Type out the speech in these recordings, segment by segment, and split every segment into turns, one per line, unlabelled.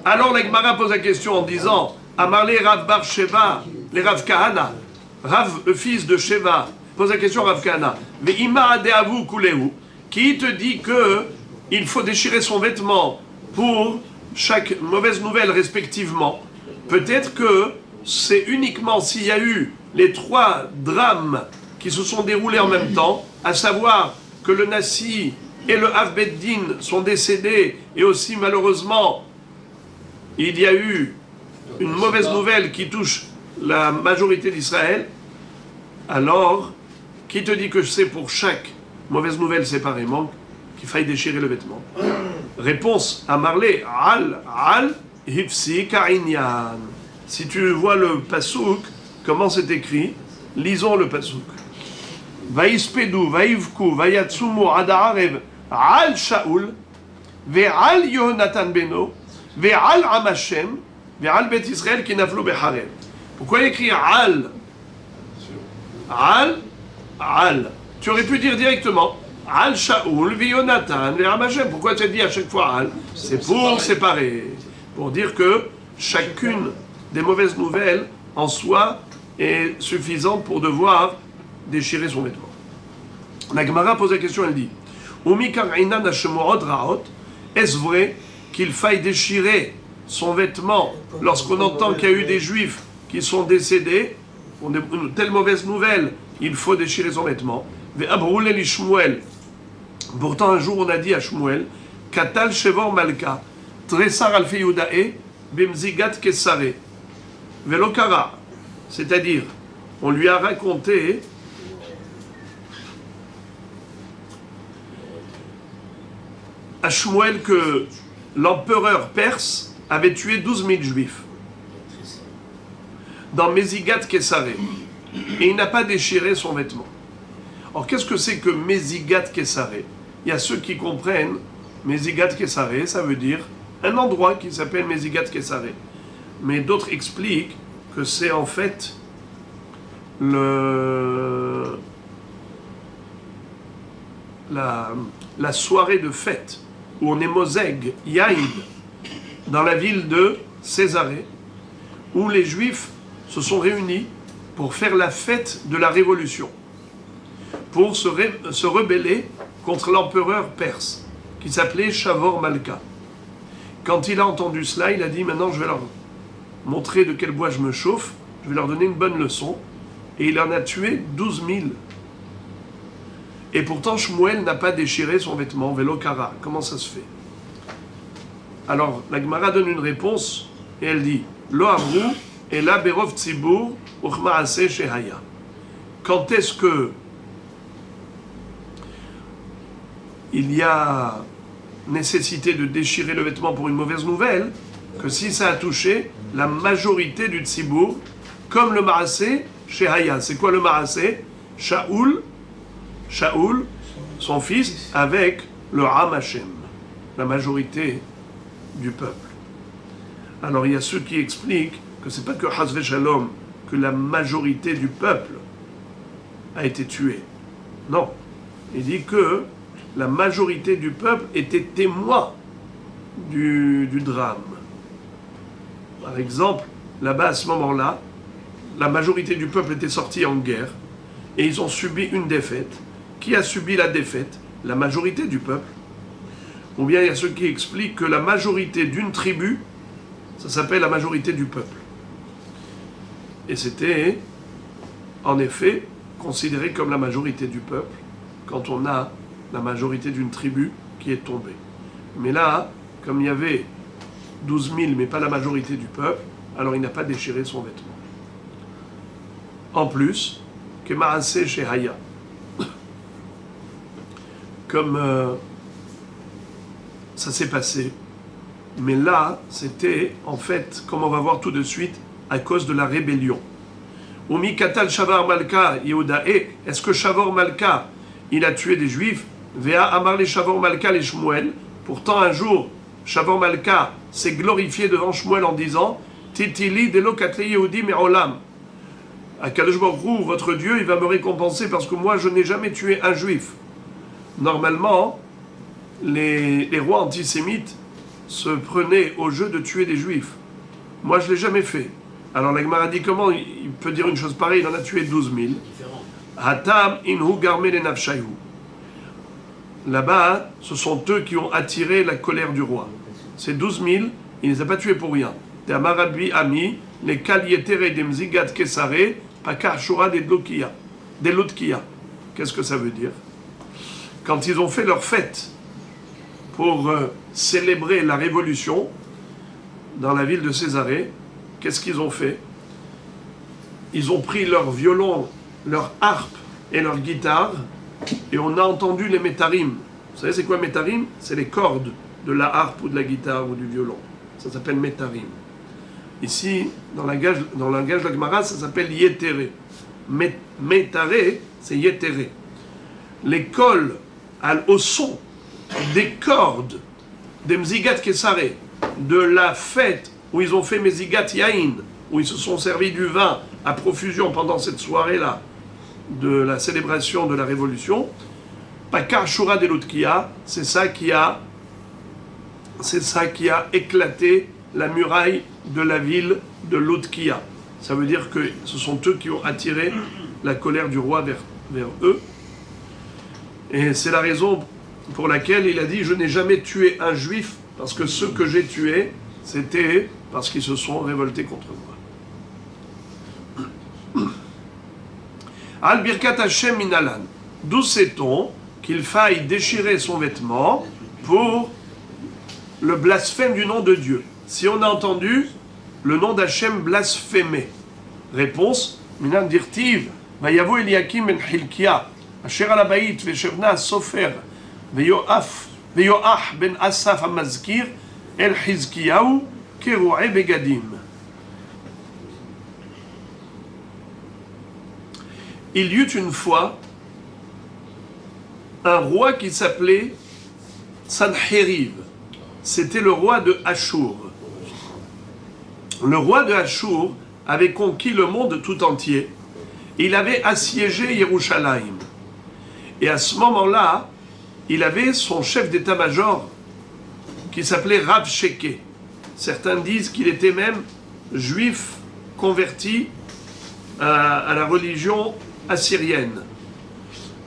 Alors la Gemara pose la question en disant Amarle Rav Bar Sheva, les Rav Kahana, Rav, le fils de Sheva, pose la question à Rav Kahana, Ve'ima adeavu kulehu, qui te dit que il faut déchirer son vêtement pour chaque mauvaise nouvelle respectivement. Peut-être que c'est uniquement s'il y a eu les trois drames qui se sont déroulés en même temps, à savoir que le Nassi et le Av Beddin sont décédés, et aussi malheureusement, il y a eu une mauvaise nouvelle qui touche la majorité d'Israël. Alors, qui te dit que c'est pour chaque mauvaise nouvelle séparément qu'il faille déchirer le vêtement? Réponse à Marley, al hifsi ka'inyan. Si tu vois le pasouk, comment c'est écrit, lisons le pasouk. Vaïspedou, vaïvku, vayatsumu ada'arev, al Shaul, ve'al Yonatan beno, ve'al Amashem, ve'al Bet Israël qui naflo be'harem. Pourquoi il écrit al? Al. Tu aurais pu dire directement al Shaul, ve'Yonatan, ve'Amashem. Pourquoi tu as dit à chaque fois al? C'est pour séparer. Pour dire que chacune des mauvaises nouvelles en soi est suffisante pour devoir déchirer son vêtement. La Gemara pose la question, elle dit est-ce vrai qu'il faille déchirer son vêtement lorsqu'on entend qu'il y a eu des juifs qui sont décédés, pour une telle mauvaise nouvelle, il faut déchirer son vêtement. Pourtant un jour on a dit à Shmuel Katal Shevor Malka Tresar Alfe Yudae Bimzigat Kesare Velokara, c'est-à-dire on lui a raconté à Shmuel que l'empereur perse avait tué 12 000 juifs dans Mezigat Kesare et il n'a pas déchiré son vêtement. Alors qu'est-ce que c'est que Mezigat Kesare? Il y a ceux qui comprennent Mezigat Kesare, ça veut dire un endroit qui s'appelle Mezigat Kesare. Mais d'autres expliquent que c'est en fait la soirée de fête où on est Moseg, Yaïd, dans la ville de Césarée, où les Juifs se sont réunis pour faire la fête de la Révolution, pour se rebeller contre l'empereur perse, qui s'appelait Shavor Malka. Quand il a entendu cela, il a dit, maintenant je vais leur montrer de quel bois je me chauffe, je vais leur donner une bonne leçon, et il en a tué 12 000. Et pourtant, Shmuel n'a pas déchiré son vêtement, Velokara. Comment ça se fait? Alors, la Gemara donne une réponse, et elle dit, Lo Amrou, et la Berov Tzibur, Uchmaase Shehaya. Quand est-ce que il y a nécessité de déchirer le vêtement pour une mauvaise nouvelle? Que si ça a touché la majorité du Tzibur, comme le Maaseh Shehaya. C'est quoi le Maaseh? Shaoul, son fils, avec le Am Hashem, la majorité du peuple. Alors il y a ceux qui expliquent que c'est pas que Hasve Shalom, que la majorité du peuple a été tuée. Non. Il dit que la majorité du peuple était témoin du drame. Par exemple, là-bas à ce moment-là, la majorité du peuple était sortie en guerre et ils ont subi une défaite. Qui a subi la défaite? La majorité du peuple. Ou bien il y a ceux qui expliquent que la majorité d'une tribu, ça s'appelle la majorité du peuple. Et c'était, en effet, considéré comme la majorité du peuple quand on a la majorité d'une tribu qui est tombée. Mais là, comme il y avait 12 000, mais pas la majorité du peuple, alors il n'a pas déchiré son vêtement. En plus, que Maaseh Shehaya, comme ça s'est passé. Mais là, c'était, en fait, comme on va voir tout de suite, à cause de la rébellion. Umi Katal Shavar Malka Yehudae, est-ce que Shavor Malka, il a tué des Juifs? Vea Amar les Shavor Malka les Shmuel. Pourtant, un jour, Shavor Malka s'est glorifié devant Shmuel en disant Titili delo katle Yehudi me'olam. Akadosh Baruch Hu, votre Dieu, il va me récompenser parce que moi, je n'ai jamais tué un Juif. Normalement, les rois antisémites se prenait au jeu de tuer des juifs. Moi, je ne l'ai jamais fait. Alors la Gemara dit comment il peut dire une chose pareille, il en a tué 12 000. Hatam inhu garme le nafshayu. Là-bas, ce sont eux qui ont attiré la colère du roi. Ces 12 000, il ne les a pas tués pour rien. Te amarabi ami, les kalietere dem zigat kesare, pakar shura des lotkia. Qu'est-ce que ça veut dire? Quand ils ont fait leur fête pour célébrer la révolution dans la ville de Césarée, qu'est-ce qu'ils ont fait? Ils ont pris leur violon, leur harpe et leur guitare, et on a entendu les métarim. Vous savez c'est quoi métarim? C'est les cordes de la harpe ou de la guitare ou du violon. Ça s'appelle métarim. Ici, dans le langage de la Gemara, ça s'appelle yétéré. Métaré, c'est yétéré. Les cols au son des cordes des Mzigat Kesare, de la fête où ils ont fait Mzigat Yain, où ils se sont servis du vin à profusion pendant cette soirée-là, de la célébration de la Révolution, Pakar Shura de Lutkia, c'est ça qui a éclaté la muraille de la ville de Lutkia. Ça veut dire que ce sont eux qui ont attiré la colère du roi vers eux. Et c'est la raison pour laquelle il a dit « Je n'ai jamais tué un juif, parce que ceux que j'ai tués, c'était parce qu'ils se sont révoltés contre moi. » Al Birkat Hashem Minalan. D'où sait-on qu'il faille déchirer son vêtement pour le blasphème du nom de Dieu? Si on a entendu le nom d'Hachem blasphémé. Réponse, Minan Dirtiv, Vayavo Eliakim ben Hilkia, Asher Alabait, Veshevna Sofer, Veyoach ben Asaf Amazkir, El Hizkiyahu, Keroué Begadim. Il y eut une fois un roi qui s'appelait Sanhériv. C'était le roi de Achour. Le roi de Achour avait conquis le monde tout entier. Il avait assiégé Yerushalayim. Et à ce moment-là, il avait son chef d'état-major qui s'appelait Rav Sheke. Certains disent qu'il était même juif converti à la religion assyrienne.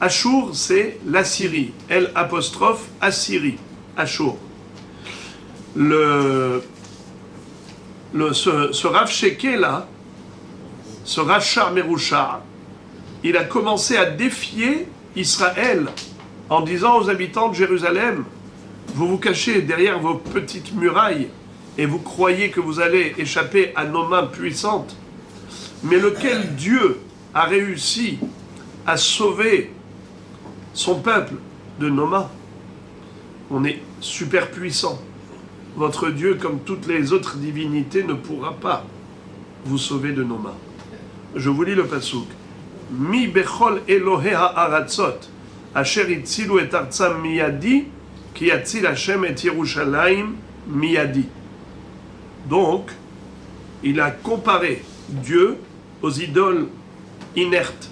Achour, c'est l'Assyrie. L' Assyrie. Achour. Ce Rav Sheke là, ce Rachar Merouchar, il a commencé à défier Israël en disant aux habitants de Jérusalem, vous vous cachez derrière vos petites murailles et vous croyez que vous allez échapper à nos mains puissantes. Mais lequel Dieu a réussi à sauver son peuple de nos mains? On est super puissant. Votre Dieu, comme toutes les autres divinités, ne pourra pas vous sauver de nos mains. Je vous lis le pasuk. Mi bechol Elohei ha'aratzot, asher itzilu et artzam miyadi, ki yatzil Hashem et Yerushalayim miyadi. Donc, il a comparé Dieu aux idoles inertes.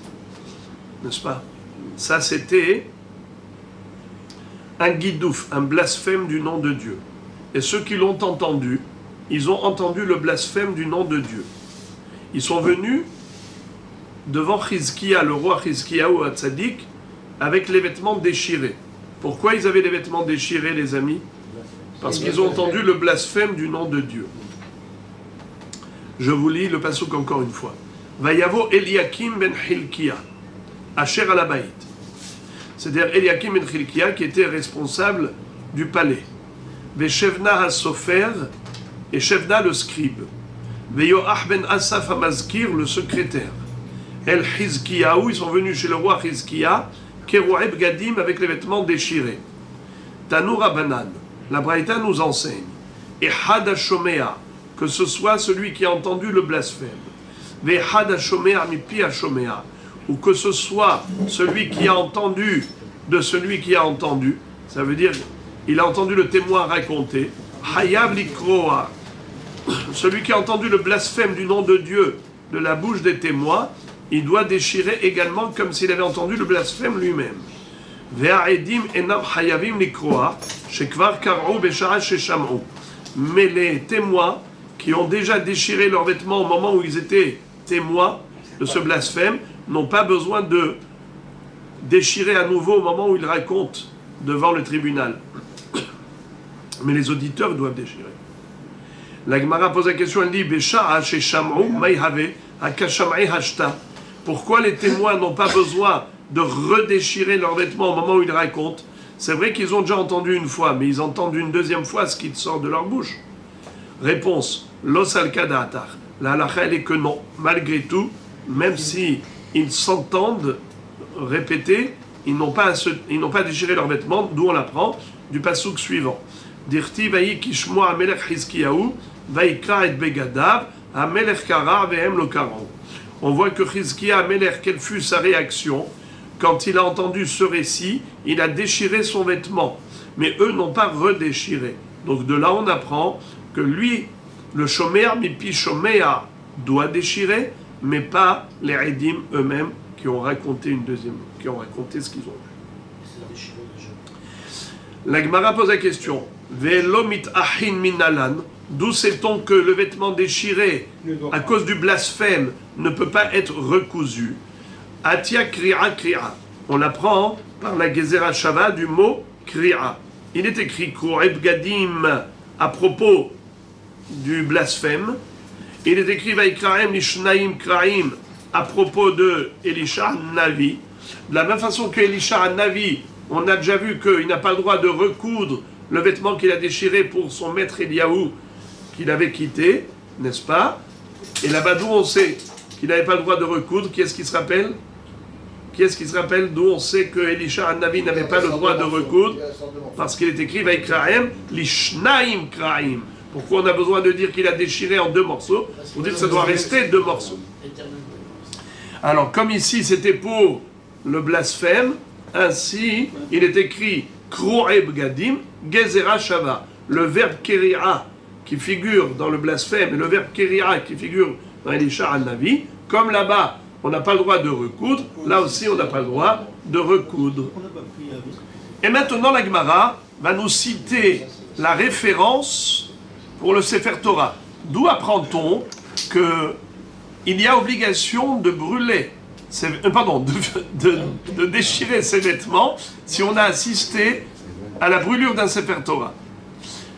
N'est-ce pas? Ça, c'était un guidouf, un blasphème du nom de Dieu. Et ceux qui l'ont entendu, ils ont entendu le blasphème du nom de Dieu. Ils sont venus devant Chizkiya, le roi Chizkiya ou Hatzadik, avec les vêtements déchirés. Pourquoi ils avaient les vêtements déchirés, les amis? Parce qu'ils ont entendu le blasphème du nom de Dieu. Je vous lis le pasuk encore une fois. Vayavo Eliakim ben Hilkiya, Asher Alabait. C'est-à-dire Eliakim ben Hilkiya qui était responsable du palais. Veshevna ha-sofer et Shevna le scribe. Veyoach ben Asaf ha-mazkir le secrétaire. El Hizkiyahu, ils sont venus chez le roi Hizkiya, Keroué Begadim avec les vêtements déchirés. Tanoura Banan, la Braïta nous enseigne. Et Hadashomea, que ce soit celui qui a entendu le blasphème. Ve Hadashomea mipi Hashomea, ou que ce soit celui qui a entendu de celui qui a entendu. Ça veut dire il a entendu le témoin raconter. Hayav likroa, celui qui a entendu le blasphème du nom de Dieu de la bouche des témoins, il doit déchirer également comme s'il avait entendu le blasphème lui-même. Ve'aedim enam hayavim likroa, shekvar kar'u beshara shesham'u. Mais les témoins qui ont déjà déchiré leurs vêtements au moment où ils étaient témoins de ce blasphème n'ont pas besoin de déchirer à nouveau au moment où ils racontent devant le tribunal. Mais les auditeurs doivent déchirer. La Gemara pose la question, elle dit pourquoi les témoins n'ont pas besoin de redéchirer leurs vêtements au moment où ils racontent? C'est vrai qu'ils ont déjà entendu une fois, mais ils entendent une deuxième fois ce qui sort de leur bouche. Réponse, los al-kadatar. La halakha, elle est que non. Malgré tout, même si ils s'entendent répéter, ils n'ont pas déchiré leurs vêtements, d'où on l'apprend du passouk suivant. Dirti vayi kishmo amelech Chizkiyahu, vaikra et begadav, amelech kara vehem lo karan. On voit que Chizkiya amelech, quelle fut sa réaction quand il a entendu ce récit, il a déchiré son vêtement, mais eux n'ont pas redéchiré. Donc de là on apprend que lui, le shomer mipi shomer, doit déchirer, mais pas les edim eux-mêmes qui ont raconté qui ont raconté ce qu'ils ont vu. La Gemara pose la question, Ve'lo mit'achin minalan, d'où sait-on que le vêtement déchiré à cause du blasphème ne peut pas être recousu? Atia kri'a kri'a. On l'apprend par la Gezerah Shava du mot kri'a. Il est écrit Ko'eb Gadim à propos du blasphème. Il est écrit Vaikraem Lishnaim Kraim à propos de Elisha Navi. De la même façon que Elisha Navi, on a déjà vu qu'il n'a pas le droit de recoudre le vêtement qu'il a déchiré pour son maître Eliaou qu'il avait quitté, n'est-ce pas? Et là-bas d'où on sait qu'il n'avait pas le droit de recoudre, qui est-ce qui se rappelle? Qui est-ce qui se rappelle d'où on sait que Elisha Navi n'avait pas le droit de recoudre? Parce qu'il est écrit Vaikraem Lishnaim Kraim. Pourquoi on a besoin de dire qu'il a déchiré en deux morceaux? Pour dire que ça doit rester deux morceaux. Alors, comme ici c'était pour le blasphème, ainsi il est écrit Kro'eb Gadim, Gezerah Shava. Le verbe Keri'a qui figure dans le blasphème et le verbe Keri'a qui figure dans Elisha Navi, comme là-bas on n'a pas le droit de recoudre, là aussi on n'a pas le droit de recoudre. Et maintenant la Gemara va nous citer la référence pour le Sefer Torah. D'où apprend-on qu'il y a obligation de brûler, de déchirer ses vêtements si on a assisté à la brûlure d'un Sefer Torah.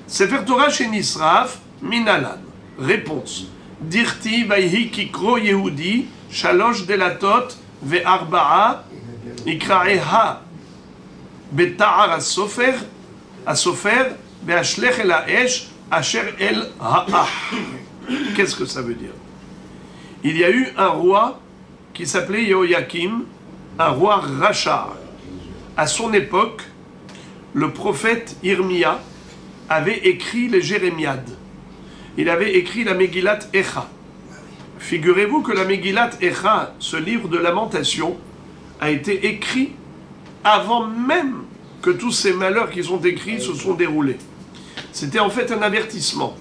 Sefer Torah chez Nisraf, Minalan. Réponse. Dirti vayhi kikro Yehudi, shalosh delatot ve'arba'a, ikra'eha beta'ar asofer, ve'ashlech el ha'esh, asher el ha'ah. Qu'est-ce que ça veut dire? Il y a eu un roi qui s'appelait Yehoyakim, un roi Rachar. À son époque, le prophète Irmia avait écrit les Jérémiades. Il avait écrit la Megillat Echa. Figurez-vous que la Megillat Echa, ce livre de lamentation, a été écrit avant même que tous ces malheurs qui sont écrits se sont déroulés. C'était en fait un avertissement,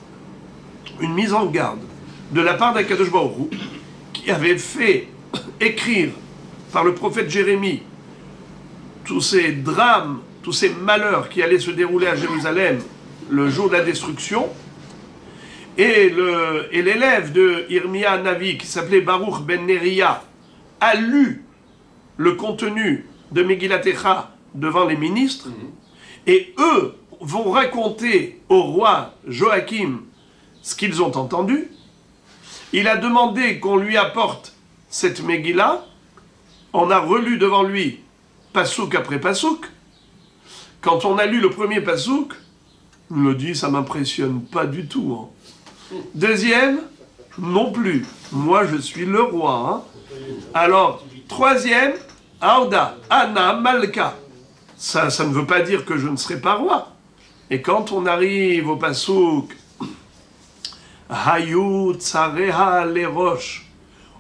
une mise en garde de la part d'Akadosh Baruch Hu, qui avait fait écrire par le prophète Jérémie tous ces drames, tous ces malheurs qui allaient se dérouler à Jérusalem le jour de la destruction. Et l'élève de Irmia Navi, qui s'appelait Baruch ben Neria, a lu le contenu de Megillat Echa devant les ministres, et eux vont raconter au roi Joachim ce qu'ils ont entendu. Il a demandé qu'on lui apporte cette Megillah. On a relu devant lui pasouk après pasouk. Quand on a lu le premier pasouk, il me dit, ça m'impressionne pas du tout. Hein. Deuxième, non plus. Moi, je suis le roi. Hein. Alors, troisième, Aouda, Anna, Malka. Ça ne veut pas dire que je ne serai pas roi. Et quand on arrive au pasouk, Hayu tsareha lerosh,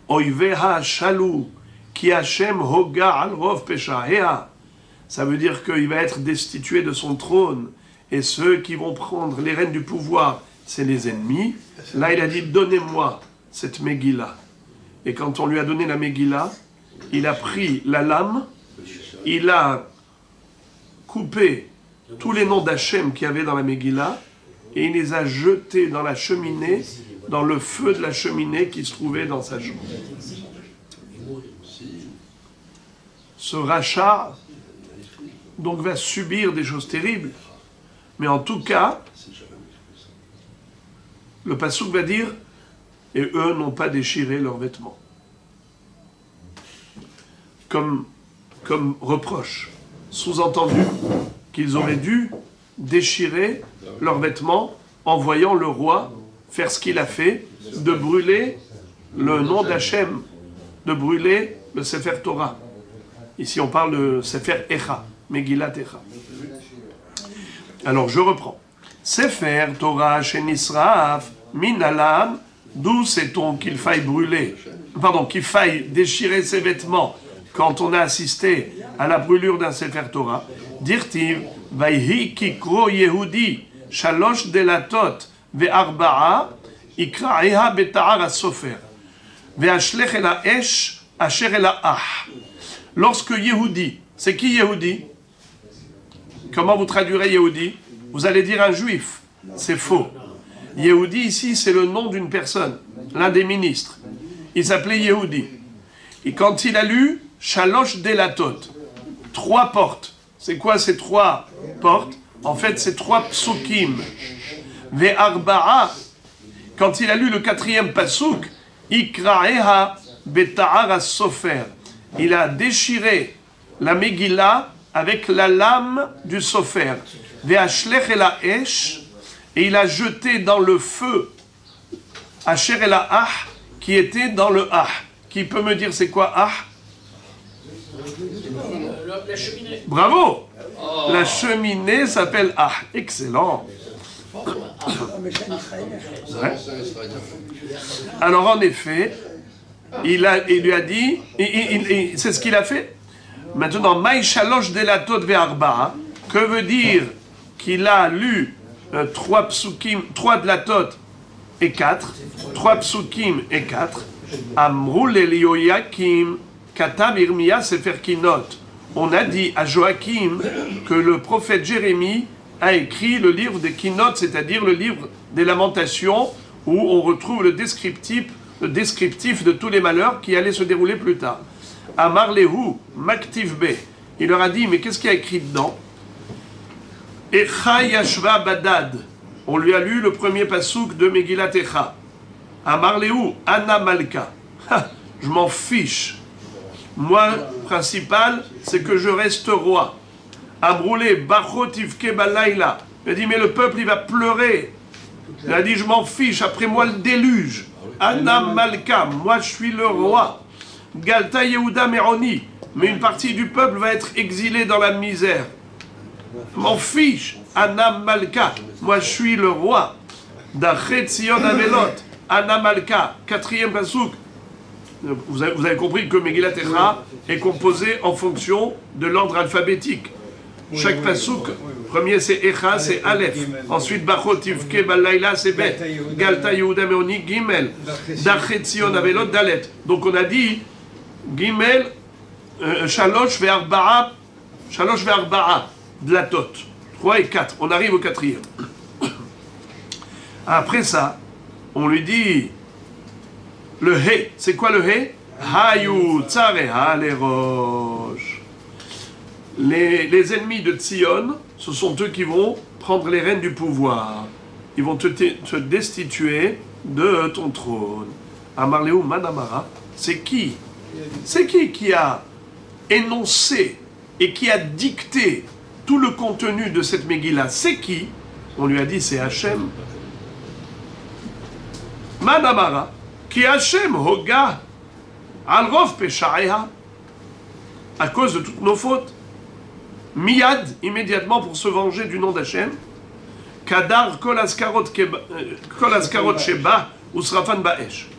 oiveha shalou, ki Hashem hoga al rov peshaheha. Ça veut dire qu'il va être destitué de son trône. Et ceux qui vont prendre les rênes du pouvoir, c'est les ennemis. Là, il a dit, donnez-moi cette Megillah. Et quand on lui a donné la Megillah, il a pris la lame, il a coupé tous les noms d'Hachem qu'il y avait dans la Megillah, et il les a jetés dans la cheminée, dans le feu de la cheminée qui se trouvait dans sa chambre. Ce rachat, donc, va subir des choses terribles. Mais en tout cas, le passouk va dire, et eux n'ont pas déchiré leurs vêtements. Comme reproche, sous-entendu qu'ils auraient dû déchirer leurs vêtements en voyant le roi faire ce qu'il a fait, de brûler le nom d'Hachem, de brûler le Sefer Torah. Ici on parle de Sefer Echa, Megillat Echa. Alors je reprends. Sefer Torah Shenisraf Minalam, d'où sait-on qu'il faille brûler, qu'il faille déchirer ses vêtements quand on a assisté à la brûlure d'un Sefer Torah. Dirtiv, Vayhi Kikro Yehudi, Shalosh Delatot, Ve'arba'a, Ikra'eha Beta'ar Sofer, Ve'ashlech el ha'esh, Asher el ha'ah. Lorsque Yehudi, c'est qui Yehudi? Comment vous traduirez Yehudi? Vous allez dire un juif. C'est faux. Yehudi ici, c'est le nom d'une personne, l'un des ministres. Il s'appelait Yehudi. Et quand il a lu Shalosh Delatot, 3 portes. C'est quoi ces 3 portes? En fait, c'est 3 psukim. Ve'arba'a, quand il a lu le 4e pasuk, Ikra'eha beta'ar as-sofer. Il a déchiré la Megillah avec la lame du sofer. Ve'ashlech el ha'esh, et il a jeté dans le feu Asher el ha'ah, qui était dans le ah. Qui peut me dire c'est quoi ah?
La cheminée.
Bravo! La cheminée s'appelle ah. Excellent. Ouais. Alors en effet, il lui a dit, c'est ce qu'il a fait. Maintenant, Maï Shalosh Delatot Ve'arba'a, que veut dire qu'il a lu 3 psukim, 3 delatot et 4, 3 psukim et 4, Amrul Elioyakim, Katab Irmia Sefer Kinot. On a dit à Joachim que le prophète Jérémie a écrit le livre des Kinot, c'est-à-dire le livre des Lamentations, où on retrouve le descriptif de tous les malheurs qui allaient se dérouler plus tard. Amar Lehu, Maktiv Be. Il leur a dit, mais qu'est-ce qu'il y a écrit dedans? Echa Yashva Badad. On lui a lu le premier pasouk de Megillat Echa. Amar Lehu, Anna Malka. Je m'en fiche. Moi, principal, c'est que je reste roi. Amroulé, Bachot Ivke Balaïla. Il a dit, mais le peuple, il va pleurer. Il a dit, je m'en fiche, après moi le déluge. Anna Malka, moi je suis le roi. Galta Yehuda Meroni. Mais une partie du peuple va être exilée dans la misère. Je m'en fiche. Anna Malka, moi je suis le roi. Dachet Sion Avelot. Anna Malka, 4e pasouk. Vous avez compris que Megillat Echa est composé en fonction de l'ordre alphabétique. Chaque pasouk, premier c'est Echa, c'est Aleph. Ensuite, Bachot Ivke Balaïla, c'est Bet. Galta Yehuda Meoni, Gimel. Dachet Sion Avelot, Dalet. Donc on a dit Gimel, Shalosh Ve'arba'a, Dlatot. 3 et 4. On arrive au 4e. Après ça, on lui dit le He. C'est quoi le He? Hayu Tzareha Lerosh. Les ennemis de Tzion, ce sont eux qui vont prendre les rênes du pouvoir. Ils vont te destituer de ton trône. Amarleu Manamara, c'est qui? C'est qui a énoncé et qui a dicté tout le contenu de cette Megillah? C'est qui? On lui a dit c'est Hachem. Manamara, qui Hachem Hoga Alrov Peshaeha, à cause de toutes nos fautes. Miyad, immédiatement pour se venger du nom d'Hachem. Kadar Kol Askarot Sheba Usrafan Baesh.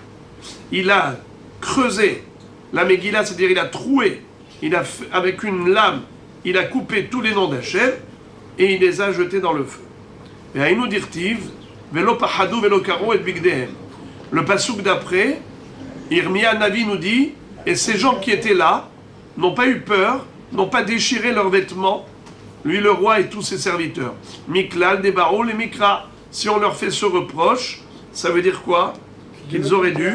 Il a creusé la Megillah, c'est-à-dire il a troué, avec une lame, il a coupé tous les noms d'Hachem et il les a jetés dans le feu. Et Aïnou dirtiv, Velo Pahadou Velo Karo et Bigdehem. Le pasouk d'après, Irmia Navi nous dit, et ces gens qui étaient là n'ont pas eu peur, n'ont pas déchiré leurs vêtements, lui le roi et tous ses serviteurs. Miklal des barreaux, les mikra, Si on leur fait ce reproche, ça veut dire quoi? Qu'ils auraient dû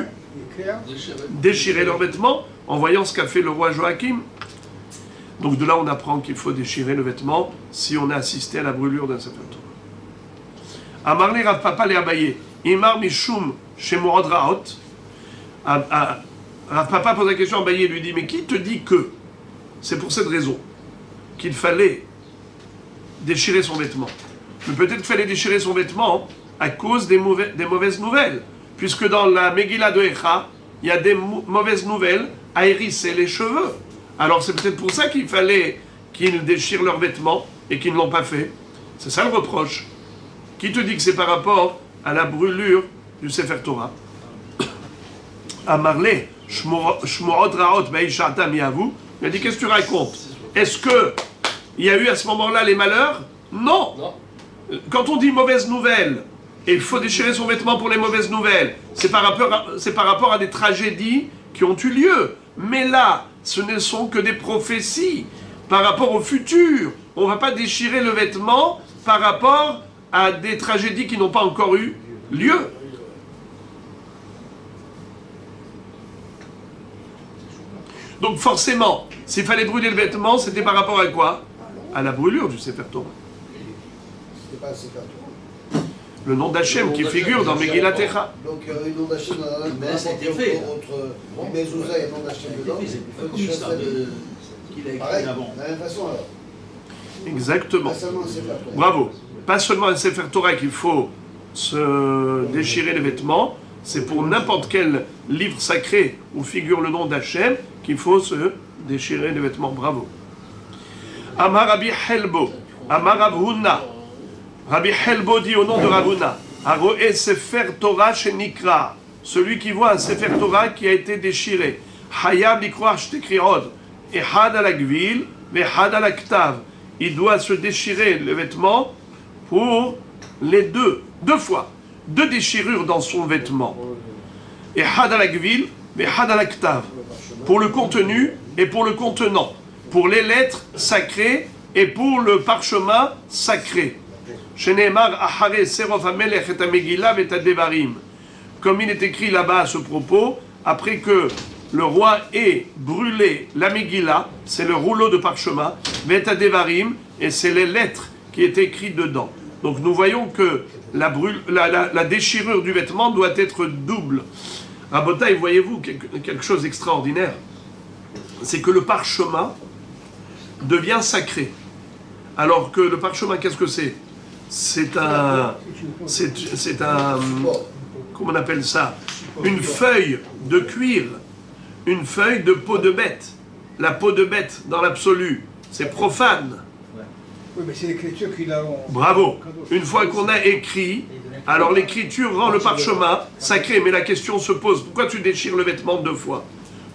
déchirer leurs vêtements en voyant ce qu'a fait le roi Joachim. Donc de là, on apprend qu'il faut déchirer le vêtement si on a assisté à la brûlure d'un Sefer Torah. Amarle Rav Papa le Abaye, Imar Mishum Shemorod Raot. Rav Papa pose la question à Abaye et lui dit, mais qui te dit que c'est pour cette raison qu'il fallait déchirer son vêtement? Mais peut-être qu'il fallait déchirer son vêtement à cause des mauvaises nouvelles. Puisque dans la Megillah de Echa, il y a des mauvaises nouvelles à hérisser les cheveux. Alors c'est peut-être pour ça qu'il fallait qu'ils déchirent leurs vêtements et qu'ils ne l'ont pas fait. C'est ça le reproche. Qui te dit que c'est par rapport à la brûlure du Sefer Torah? Amarle, Shmorot Raot Baïshata Miavu, il a dit, qu'est-ce que tu racontes? Est-ce qu'il y a eu à ce moment-là les malheurs? Non. Quand on dit mauvaise nouvelle, et il faut déchirer son vêtement pour les mauvaises nouvelles, c'est par rapport à des tragédies qui ont eu lieu. Mais là, ce ne sont que des prophéties par rapport au futur. On ne va pas déchirer le vêtement par rapport à des tragédies qui n'ont pas encore eu lieu. Donc forcément, s'il fallait brûler le vêtement, c'était par rapport à quoi? À la brûlure du Sefer Torah.
C'était pas Sefer Torah.
Le nom d'Hachem qui figure dans Megillat Echa.
Donc il y aurait le nom d'Hachem dans la
mais ça a été fait.
Entre Mezouza et le nom d'Hachem dedans.
C'est comme ça qu'il a écrit avant.
De la même façon alors.
Exactement.
Pas seulement un Sefer Torah.
Bravo. Pas seulement un Sefer Torah qu'il faut se déchirer les vêtements, c'est pour n'importe quel livre sacré où figure le nom d'Hachem qu'il faut se déchirer les vêtements. Bravo. Amar Rabbi Helbo, Amar Rav Huna. Rabbi Helbo dit au nom de Rav Huna, Aroe Sefer Torah shenikra, celui qui voit un Sefer Torah qui a été déchiré. Hayab likroach shtekriod, ehad al gvil, vehad al ktav. Il doit se déchirer le vêtement pour les deux fois. 2 déchirures dans son vêtement. Ehad al gvil, vehad al ktav. Pour le contenu et pour le contenant. Pour les lettres sacrées et pour le parchemin sacré. Comme il est écrit là-bas à ce propos, après que le roi ait brûlé la Megillah, c'est le rouleau de parchemin, et c'est les lettres qui étaient écrites dedans. Donc nous voyons que la déchirure du vêtement doit être double. Rabotai, voyez-vous quelque chose d'extraordinaire? C'est que le parchemin devient sacré. Alors que le parchemin, qu'est-ce que c'est? C'est un, comment on appelle ça? Une feuille de cuir, une feuille de peau de bête. La peau de bête, dans l'absolu, c'est profane.
Oui, mais c'est l'écriture qui l'a...
Bravo. Une fois qu'on a écrit, alors l'écriture rend le parchemin sacré. Mais la question se pose, pourquoi tu déchires le vêtement 2 fois?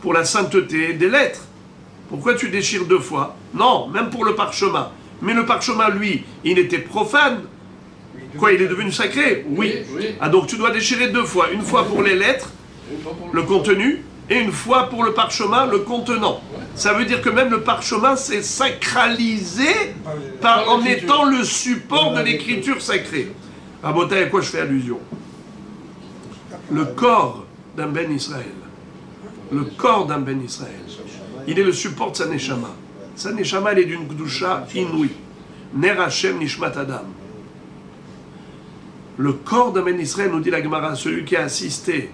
Pour la sainteté des lettres. Pourquoi tu déchires 2 fois? Non, même pour le parchemin. Mais le parchemin, lui, il était profane. Quoi, il est devenu sacré? Oui. Ah, donc tu dois déchirer 2 fois. Une fois pour les lettres, le contenu, et une fois pour le parchemin, le contenant. Ça veut dire que même le parchemin s'est sacralisé en étant le support de l'écriture sacrée. Ah, bon, à quoi je fais allusion? Le corps d'un Ben Israël. Le corps d'un Ben Israël. Il est le support de sa Neshama. Sa Neshama, elle est d'une Gdusha inouïe. Ner Hashem Nishmat Adam. Le corps d'un Ben Israël, nous dit la Gemara, celui qui a assisté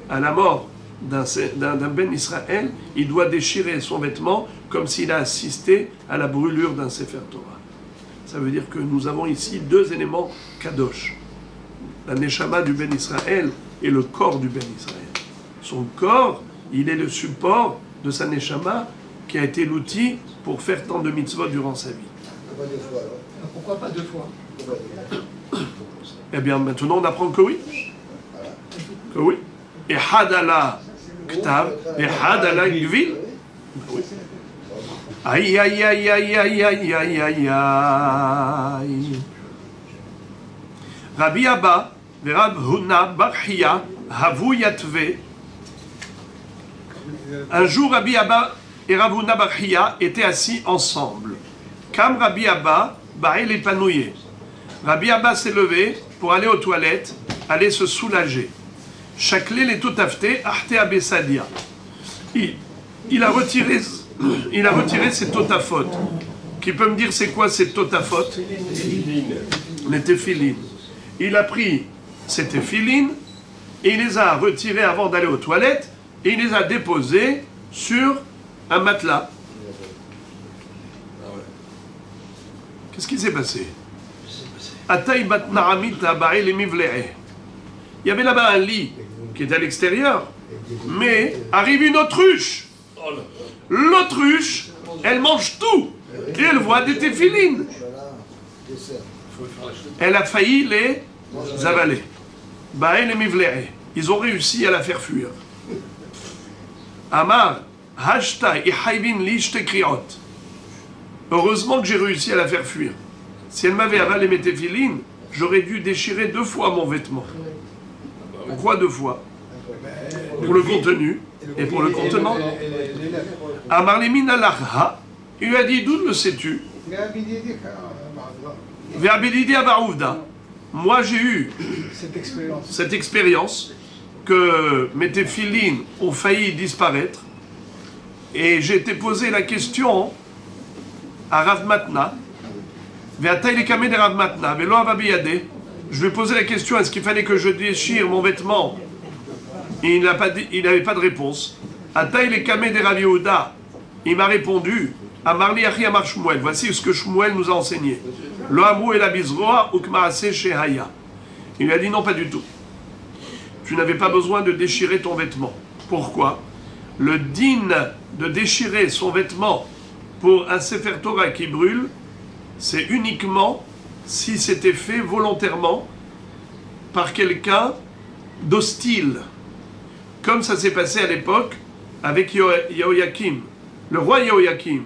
à la mort d'un Ben Israël, il doit déchirer son vêtement comme s'il a assisté à la brûlure d'un Sefer Torah. Ça veut dire que nous avons ici 2 éléments kadosh. La Neshama du Ben Israël et le corps du Ben Israël. Son corps, il est le support de sa Neshama qui a été l'outil pour faire tant de mitzvot durant sa vie.
Pourquoi pas 2 fois?
Eh bien, maintenant, on apprend que oui. Que oui. Et hadala ktav, et hadala gvil. Oui. Aïe, aïe, aïe, aïe, aïe, aïe, aïe, aïe, aïe. Rabbi Abba, et Rav Huna bar Hiya, havu yatve. Un jour, Rabbi Abba et Rav Huna bar Hiya étaient assis ensemble. Kam Rabbi Abba, ba'el épanouillé. Rabbi Abba s'est levé pour aller aux toilettes, aller se soulager. Chaklé les totafté, arte abessadia. Il a retiré ses totafotes. Qui peut me dire c'est quoi ces totafotes? Les téphilines. Il a pris ces téphilines et il les a retirées avant d'aller aux toilettes et il les a déposées sur un matelas. Qu'est-ce qui s'est passé? Il y avait là-bas un lit qui était à l'extérieur, mais arrive une autruche. L'autruche, elle mange tout et elle voit des téphilines. Elle a failli les avaler. Ils ont réussi à la faire fuir. Amar, hashta ihaybin li shtekriot. Heureusement que j'ai réussi à la faire fuir. Si elle m'avait avalé mes téphilines, j'aurais dû déchirer 2 fois mon vêtement. Pourquoi 2 fois? Pour le contenu et pour le contenant. Amar li min alakha. Il lui a dit, d'où le sais-tu? Moi j'ai eu cette expérience que mes téphilines ont failli disparaître et j'ai été posé la question à Rav Matna. Je lui ai posé la question, est-ce qu'il fallait que je déchire mon vêtement? Et il n'avait pas de réponse. Il m'a répondu, Amarli Achi Amar Shmuel, voici ce que Shmuel nous a enseigné. Lo amru el abizroa ukmaase shehaya. Il lui a dit non, pas du tout. Tu n'avais pas besoin de déchirer ton vêtement. Pourquoi? Le din de déchirer son vêtement pour un Sefer Torah qui brûle, c'est uniquement si c'était fait volontairement par quelqu'un d'hostile. Comme ça s'est passé à l'époque avec Yehoyakim. Le roi Yehoyakim,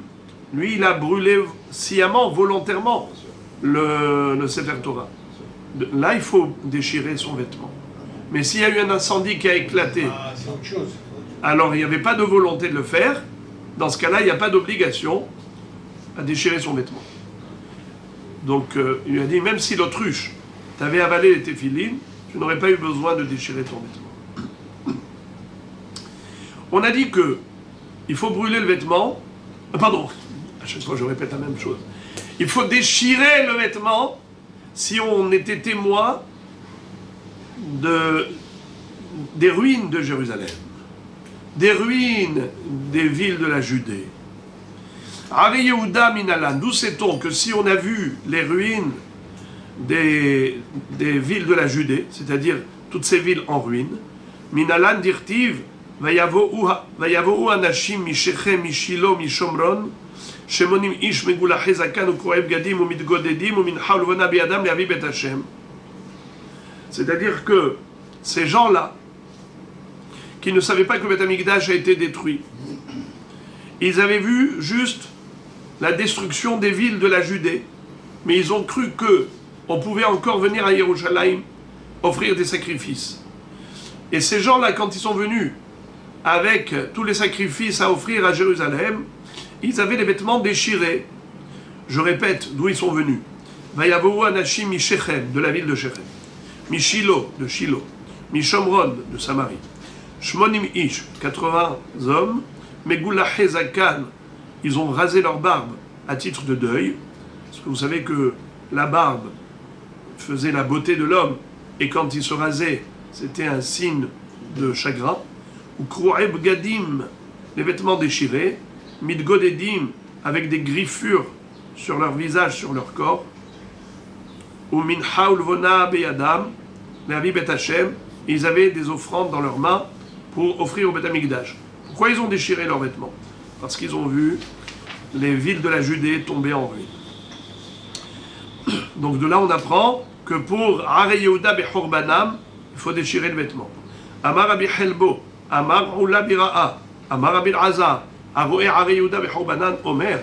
lui, il a brûlé sciemment, volontairement, le Sefer Torah. Là, il faut déchirer son vêtement. Mais s'il y a eu un incendie qui a éclaté, alors il n'y avait pas de volonté de le faire. Dans ce cas-là, il n'y a pas d'obligation à déchirer son vêtement. Donc, il lui a dit, même si l'autruche t'avait avalé les téphilines, tu n'aurais pas eu besoin de déchirer ton vêtement. On a dit que il faut brûler le vêtement. Pardon, à chaque fois je répète la même chose. Il faut déchirer le vêtement si on était témoin des ruines de Jérusalem, des ruines des villes de la Judée. Ari Yehuda Minalan, d'où sait-on que si on a vu les ruines des villes de la Judée, c'est-à-dire toutes ces villes en ruine, Minalan dirtiv, Vayavohu anashim mishechem mishilo mishomron, shemonim ish megulache zakan ukroeb gadim umidgodedim umincha ulvona biadam leavi bet Hashem. C'est-à-dire que ces gens-là, qui ne savaient pas que le Beth Amikdash a été détruit, ils avaient vu juste la destruction des villes de la Judée, mais ils ont cru que on pouvait encore venir à Yerushalayim offrir des sacrifices. Et ces gens-là, quand ils sont venus avec tous les sacrifices à offrir à Jérusalem, ils avaient les vêtements déchirés. Je répète, d'où ils sont venus. Vayavohu anashim mishechem, de la ville de Shechem. Mishilo, de Shilo. Mishomron, de Samarie. Shmonim ish, 80 hommes. Megulache zakan, ils ont rasé leur barbe à titre de deuil. Parce que vous savez que la barbe faisait la beauté de l'homme. Et quand il se rasait, c'était un signe de chagrin. Ou Kroueb Gadim, les vêtements déchirés. Midgodedim, avec des griffures sur leur visage, sur leur corps. Ou Mincha Ulvona Beyadam, Leavi Bet Hashem, ils avaient des offrandes dans leurs mains pour offrir au Beth Amikdash. Pourquoi ils ont déchiré leurs vêtements? Parce qu'ils ont vu les villes de la Judée tomber en ruine. Donc de là on apprend que pour Are Yehuda Bechorbanam, il faut déchirer le vêtement. Amar Rabbi Helbo, Amar Ula Bira'a, Amar Rabbi Azar, Aroe Are Yehuda Bechorbanan Omer,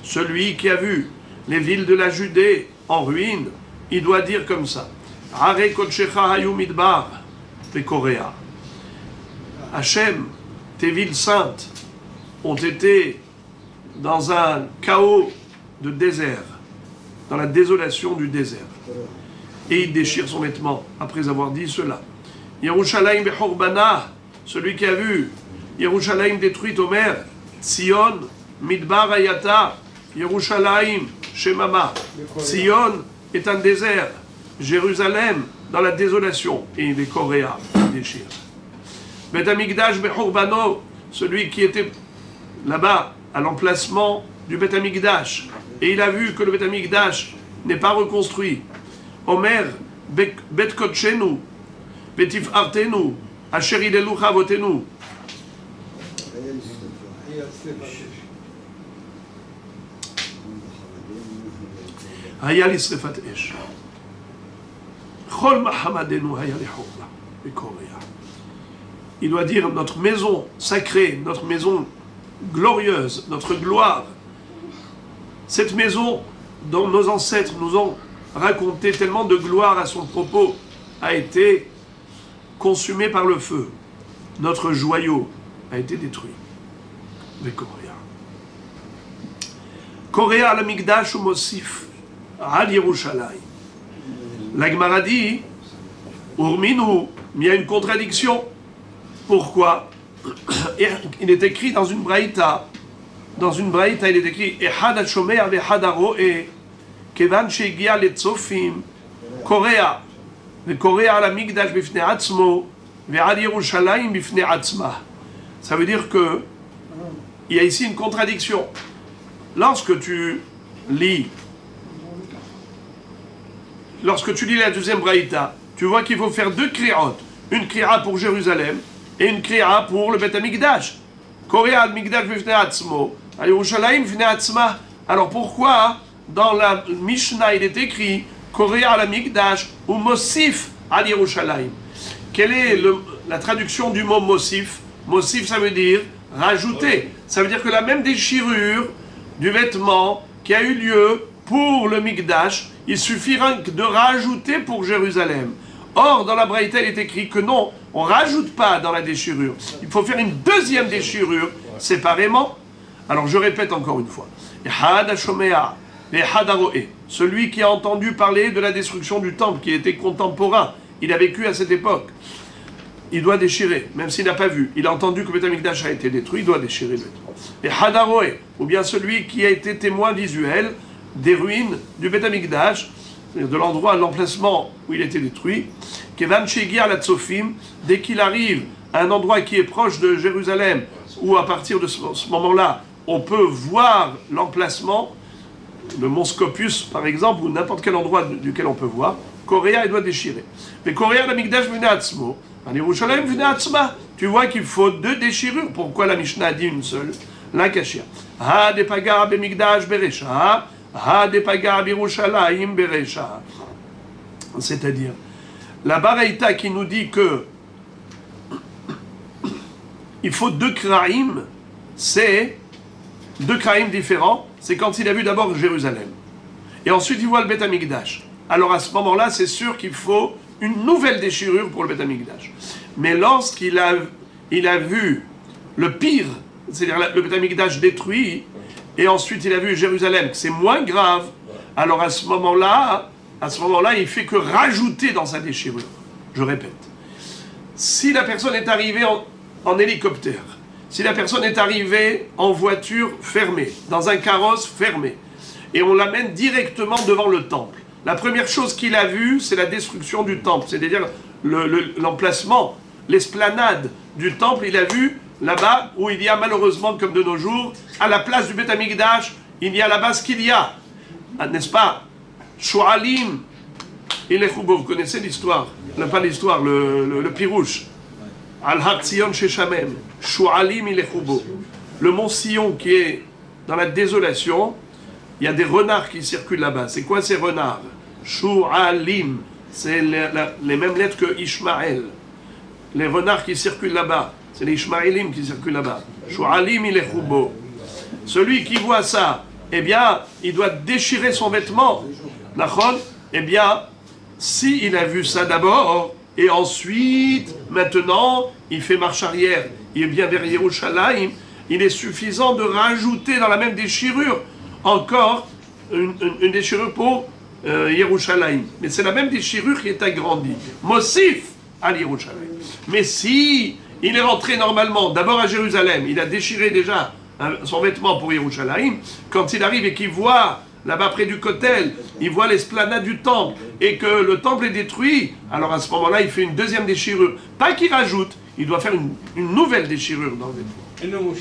celui qui a vu les villes de la Judée en ruine, il doit dire comme ça. Are Kodshecha Hayu Midbar, Pekorea. Hachem, tes villes saintes ont été dans un chaos de désert, dans la désolation du désert. et il déchire son vêtement après avoir dit cela. Yerushalayim bechorbana, celui qui a vu Yerushalayim détruite au mer, Sion midbar ayata, Yerushalayim shemama, Sion est un désert, Jérusalem dans la désolation, et il est Coréa, il déchire. Bet Hamikdash bechorbano, celui qui était là-bas à l'emplacement du Bet Hamikdash, et il a vu que le Bet Hamikdash n'est pas reconstruit. Omer Bet Kodshenu, Betif Artenu, Asher Ilelu Chavotenu. Haya lisrefat esh. Chol mahamadenu haya lechorba. Bekorea. Il doit dire notre maison sacrée, notre maison glorieuse, notre gloire. Cette maison dont nos ancêtres nous ont raconté tellement de gloire à son propos a été consumée par le feu. Notre joyau a été détruit. Bekorea. Korea la Migdash ou Mosif. Ad Yerushalayim. La Gemara dit, Urminu, il y a une contradiction. Pourquoi? Il est écrit dans une braïta. Dans une braïta, il est écrit Ehad ha-shomer ve'ehad ha-ro'eh kevan she'egia letzofim Korea ve'Korea la Migdash bifnei atzmo ve'ad Yerushalayim bifnei atzma. Ça veut dire que il y a ici une contradiction. Lorsque tu lis la deuxième braïta, tu vois qu'il faut faire deux kri'ot. Une kri'a pour Jérusalem et une kri'a pour le Bet HaMikdash. Korea al-Mikdash bifnei atzmo, al-Yerushalayim bifnei atzma. Alors pourquoi dans la Mishnah il est écrit Korea al-Mikdash ou Mosif al-Yerushalayim? Quelle est la traduction du mot Mosif? Mosif, ça veut dire rajouter. Ça veut dire que la même déchirure du vêtement qui a eu lieu pour le Mikdash, il suffira de rajouter pour Jérusalem. Or, dans la Braïta, il est écrit que non, on ne rajoute pas dans la déchirure. Il faut faire une deuxième déchirure séparément. Alors, je répète encore une fois. Celui qui a entendu parler de la destruction du temple, qui était contemporain, il a vécu à cette époque, il doit déchirer, même s'il n'a pas vu. Il a entendu que le Bet HaMikdash a été détruit, il doit déchirer le vêtement. Et Hadaroé, ou bien celui qui a été témoin visuel des ruines du Bet HaMikdash, de l'endroit, l'emplacement où il a été détruit, Kevan Shegia la Tzofim, dès qu'il arrive à un endroit qui est proche de Jérusalem, où à partir de ce moment-là, on peut voir l'emplacement, le mont Scopius par exemple, ou n'importe quel endroit duquel on peut voir, Korea, il doit déchirer. Mais Korea, la Mikdash v'nei atzmo, en Yerushalayim v'nei atzma. Tu vois qu'il faut deux déchirures. Pourquoi la Mishnah a dit une seule? La Kashia. Ha de paga be Mikdash beresha, ha de paga be Yerushalayim beresha. C'est-à-dire, la Baraïta qui nous dit que il faut deux kraïm, c'est deux kraïm différents, c'est quand il a vu d'abord Jérusalem. Et ensuite il voit le Bet HaMikdash. Alors à ce moment-là, c'est sûr qu'il faut une nouvelle déchirure pour le Bet HaMikdash. Mais lorsqu'il a vu le pire, c'est-à-dire le Bet HaMikdash détruit, et ensuite il a vu Jérusalem, c'est moins grave, alors à ce moment-là, il fait que rajouter dans sa déchirure. Je répète. Si la personne est arrivée en hélicoptère, si la personne est arrivée en voiture fermée, dans un carrosse fermé, et on l'amène directement devant le temple, la première chose qu'il a vue, c'est la destruction du temple, c'est-à-dire l'emplacement, l'esplanade du temple. Il a vu là-bas où il y a malheureusement, comme de nos jours, à la place du Bet HaMikdash, il y a là-bas ce qu'il y a, n'est-ce pas? Shu'alim, il est choubo, vous connaissez l'histoire, pas l'histoire, le pirouche. Al-Har Tzion Sheshamem, Shu'alim il est choubo. Le mont Sion qui est dans la désolation, il y a des renards qui circulent là-bas. C'est quoi ces renards? Shu'alim, c'est les mêmes lettres que Ishmaël. Les renards qui circulent là-bas, c'est les Ishmaélim qui circulent là-bas. Shu'alim il est choubo. Celui qui voit ça, eh bien, il doit déchirer son vêtement. Nachon, eh bien, s'il a vu ça d'abord, et ensuite, maintenant, il fait marche arrière, il est bien vers Yerushalayim, il est suffisant de rajouter dans la même déchirure encore une déchirure pour Yerushalayim. Mais c'est la même déchirure qui est agrandie. Mosif à Yerushalayim. Mais si il est rentré normalement, d'abord à Jérusalem, il a déchiré déjà son vêtement pour Yerushalayim, quand il arrive et qu'il voit là-bas près du Kotel, il voit l'esplanade du temple et que le temple est détruit, alors à ce moment-là, il fait une deuxième déchirure. Pas qu'il rajoute, il doit faire une nouvelle déchirure dans le vêtement.
Et non,